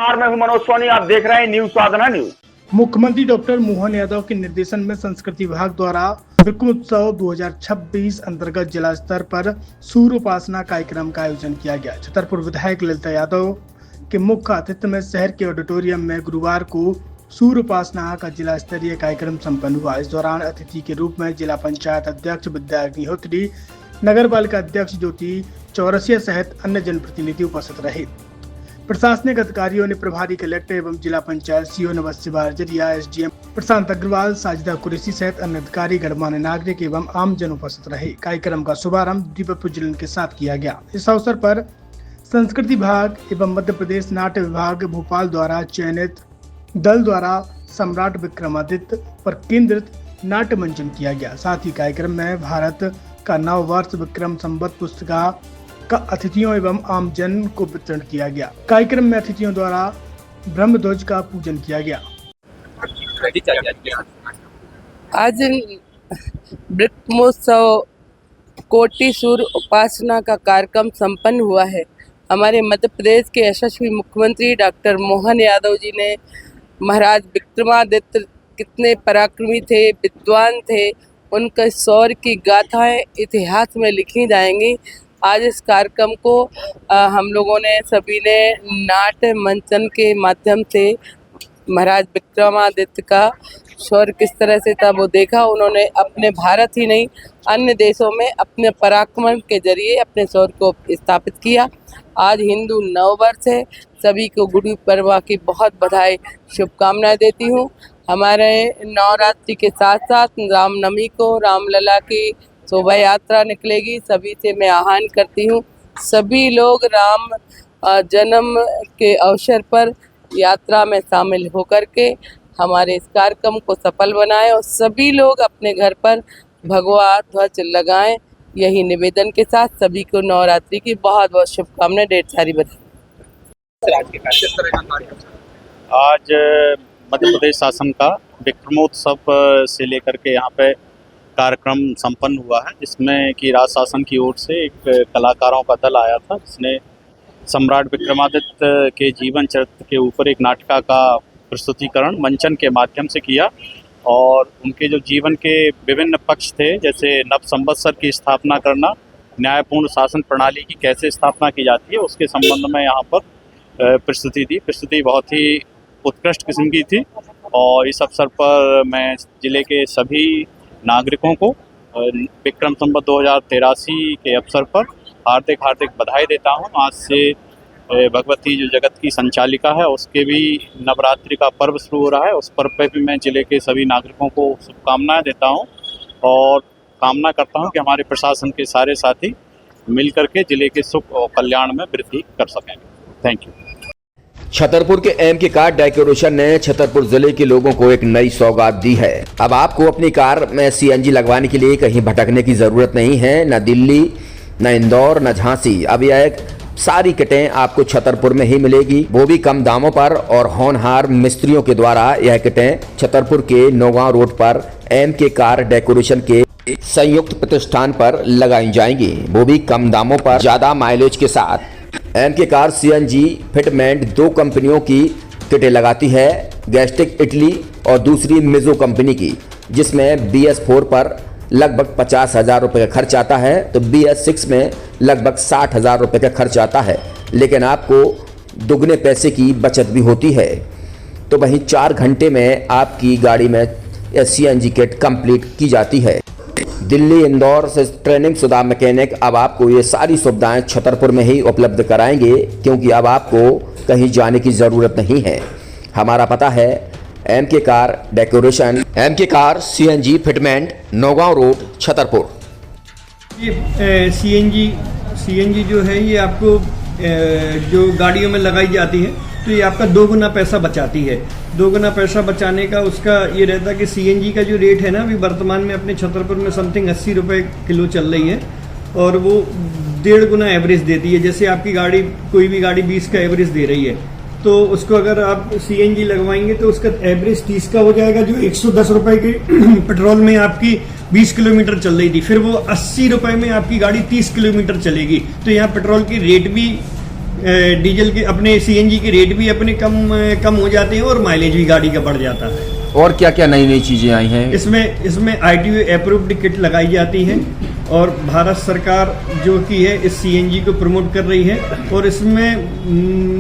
नमस्कार, मैं हूं मनोज सोनी। आप देख रहे हैं न्यूज साधना न्यूज। मुख्यमंत्री डॉक्टर मोहन यादव के निर्देशन में संस्कृति विभाग द्वारा विक्रमोत्सव 2026 अंतर्गत जिला स्तर पर सूर्य उपासना कार्यक्रम का आयोजन किया गया। छतरपुर विधायक ललिता यादव के मुख्य आतिथ्य में शहर के ऑडिटोरियम में गुरुवार को सूर्य उपासना का जिला स्तरीय कार्यक्रम संपन्न हुआ। इस दौरान अतिथि के रूप में जिला पंचायत अध्यक्ष विद्या अग्निहोत्री, नगर पालिका अध्यक्ष ज्योति चौरसिया सहित अन्य जनप्रतिनिधि उपस्थित रहे। प्रशासनिक अधिकारियों ने प्रभारी कलेक्टर एवं जिला पंचायत सीओ नवस्य बारजरिया, एसडीएम प्रशांत अग्रवाल, साजिदा कुरैशी सहित अन्य अधिकारी, गणमान्य नागरिक एवं आम जन उपस्थित रहे। कार्यक्रम का शुभारंभ दीप प्रज्वलन के साथ किया गया। इस अवसर पर संस्कृति विभाग एवं मध्य प्रदेश नाट्य विभाग भोपाल द्वारा चयनित दल द्वारा सम्राट विक्रमादित्य पर केंद्रित नाट्य मंचन किया गया। साथ ही कार्यक्रम में भारत का नव वर्ष विक्रम संवत पुस्तिका का अतिथियों एवं आम जन को वितरण किया गया। कार्यक्रम में अतिथियों द्वारा ब्रह्मध्वज का पूजन किया गया। आज ब्रह्मोत्सव कोटि सूर्य उपासना का कार्यक्रम संपन्न हुआ है। हमारे मध्य प्रदेश के यशस्वी मुख्यमंत्री डॉक्टर मोहन यादव जी ने महाराज विक्रमादित्य कितने पराक्रमी थे, विद्वान थे, उनके शौर्य की गाथाएं इतिहास में लिखी जाएंगी। आज इस कार्यक्रम को हम लोगों ने सभी ने नाट्य मंचन के माध्यम से महाराज विक्रमादित्य का शौर्य किस तरह से था वो देखा। उन्होंने अपने भारत ही नहीं अन्य देशों में अपने पराक्रम के जरिए अपने शौर्य को स्थापित किया। आज हिंदू नववर्ष है, सभी को गुड़ी पड़वा की बहुत बधाई शुभकामनाएं देती हूँ। हमारे नवरात्रि के साथ साथ रामनवमी को रामलला की शोभा यात्रा निकलेगी। सभी से मैं आह्वान करती हूँ, सभी लोग राम जन्म के अवसर पर यात्रा में शामिल होकर के हमारे इस कार्यक्रम को सफल बनाएं और सभी लोग अपने घर पर भगवा ध्वज लगाएं। यही निवेदन के साथ सभी को नवरात्रि की बहुत बहुत शुभकामनाएं, ढेर सारी बधाई। आज मध्य प्रदेश शासन का विक्रमोत्सव से लेकर के यहाँ पे कार्यक्रम संपन्न हुआ है, जिसमें कि राज्य शासन की ओर से एक कलाकारों का दल आया था, जिसने सम्राट विक्रमादित्य के जीवन चरित्र के ऊपर एक नाटिका का प्रस्तुतिकरण मंचन के माध्यम से किया और उनके जो जीवन के विभिन्न पक्ष थे, जैसे नव संवत्सर की स्थापना करना, न्यायपूर्ण शासन प्रणाली की कैसे स्थापना की जाती है, उसके संबंध में यहाँ पर प्रस्तुति दी। प्रस्तुति बहुत ही उत्कृष्ट किस्म की थी और इस अवसर पर मैं जिले के सभी नागरिकों को विक्रम संवत 2083 के अवसर पर हार्दिक बधाई देता हूं। आज से भगवती जो जगत की संचालिका है उसके भी नवरात्रि का पर्व शुरू हो रहा है। उस पर्व पे भी मैं जिले के सभी नागरिकों को शुभकामनाएं देता हूं और कामना करता हूं कि हमारे प्रशासन के सारे साथी मिलकर के जिले के सुख और कल्याण में वृद्धि कर सकेंगे। Thank you. छतरपुर के एमके कार डेकोरेशन ने छतरपुर जिले के लोगों को एक नई सौगात दी है। अब आपको अपनी कार में सीएनजी लगवाने के लिए कहीं भटकने की जरूरत नहीं है, न दिल्ली, न इंदौर, न झांसी। अब यह एक सारी किटें आपको छतरपुर में ही मिलेगी, वो भी कम दामों पर और होनहार मिस्त्रियों के द्वारा। यह किटें छतरपुर के नौगांव रोड पर एमके कार डेकोरेशन के संयुक्त प्रतिष्ठान पर लगाई जाएंगी, वो भी कम दामों पर, ज्यादा माइलेज के साथ। एमके कार सीएनजी फिटमेंट दो कंपनियों की किटें लगाती है, गैस्टिक इटली और दूसरी मिजो कंपनी की, जिसमें BS4 पर लगभग 50,000 रुपये का खर्च आता है तो BS6 में लगभग 60,000 रुपये का खर्च आता है, लेकिन आपको दुगने पैसे की बचत भी होती है। तो वहीं 4 घंटे में आपकी गाड़ी में सीएनजी किट कंप्लीट की जाती है। दिल्ली, इंदौर से ट्रेनिंग शुदा मैकेनिक अब आपको ये सारी सुविधाएं छतरपुर में ही उपलब्ध कराएंगे, क्योंकि अब आपको कहीं जाने की ज़रूरत नहीं है। हमारा पता है MK car decoration, MK car CNG fitment, Naugaon road, Chhatarpur. ये सीएनजी जो है ये आपको जो गाड़ियों में लगाई जाती है तो ये आपका 2 गुना पैसा बचाती है। 2 गुना पैसा बचाने का उसका ये रहता है कि सीएनजी का जो रेट है ना, अभी वर्तमान में अपने छतरपुर में समथिंग 80 रुपये किलो चल रही है और वो 1.5 गुना एवरेज देती है। जैसे आपकी गाड़ी, कोई भी गाड़ी 20 का एवरेज दे रही है तो उसको अगर आप सीएनजी लगवाएंगे तो उसका एवरेज 30 का हो जाएगा, जो 110 रुपये के पेट्रोल में आपकी 20 किलोमीटर चल रही थी, फिर वो 80 रुपये में आपकी गाड़ी 30 किलोमीटर चलेगी। तो यहाँ पेट्रोल की रेट भी डीजल के अपने सीएनजी के रेट भी अपने कम हो जाते हैं और माइलेज भी गाड़ी का बढ़ जाता है। और क्या क्या नई नई चीजें आई हैं? इसमें ITO अप्रूव्ड किट लगाई जाती है और भारत सरकार जो कि है इस सीएनजी को प्रमोट कर रही है। और इसमें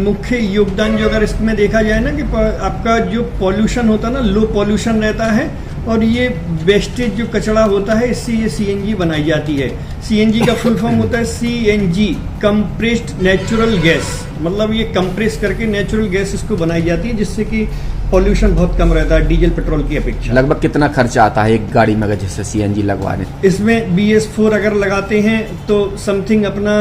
मुख्य योगदान जो अगर इसमें देखा जाए ना कि आपका जो पॉल्यूशन होता है ना, लो पॉल्यूशन रहता है और ये वेस्टेज जो कचरा होता है इससे ये सीएनजी बनाई जाती है। सीएनजी का फुल फॉर्म होता है CNG, कंप्रेस्ड नेचुरल गैस, मतलब ये कंप्रेस करके नेचुरल गैस इसको बनाई जाती है जिससे कि पॉल्यूशन बहुत कम रहता है डीजल पेट्रोल की अपेक्षा। लगभग कितना खर्चा आता है एक गाड़ी में अगर जैसे CNG लगवाने? इसमें BS4 अगर लगाते हैं तो समथिंग अपना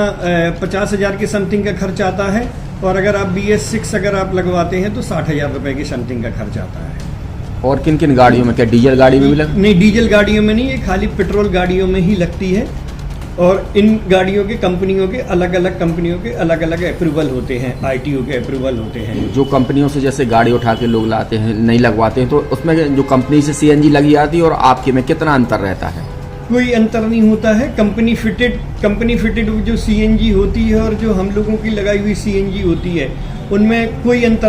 50,000 के समथिंग का खर्च आता है और अगर आप BS6 अगर आप लगवाते हैं तो 60,000 रुपए की समथिंग का खर्च आता है। और किन किन गाड़ियों में, क्या डीजल गाड़ी में भी नहीं, डीजल गाड़ियों में नहीं, ये खाली पेट्रोल गाड़ियों में ही लगती है। और इन गाड़ियों के कंपनियों के अलग अलग अप्रूवल होते हैं, ITO के अप्रूवल होते हैं। जो कंपनियों से जैसे गाड़ी उठा के लोग लाते हैं, नहीं लगवाते हैं, तो उसमें जो कंपनी से CNG लगी आती है और आपके में कितना अंतर रहता है? कोई अंतर नहीं होता है। कंपनी फिटेड जो CNG होती है और जो हम लोगों की लगाई हुई CNG होती है उनमें कोई अंतर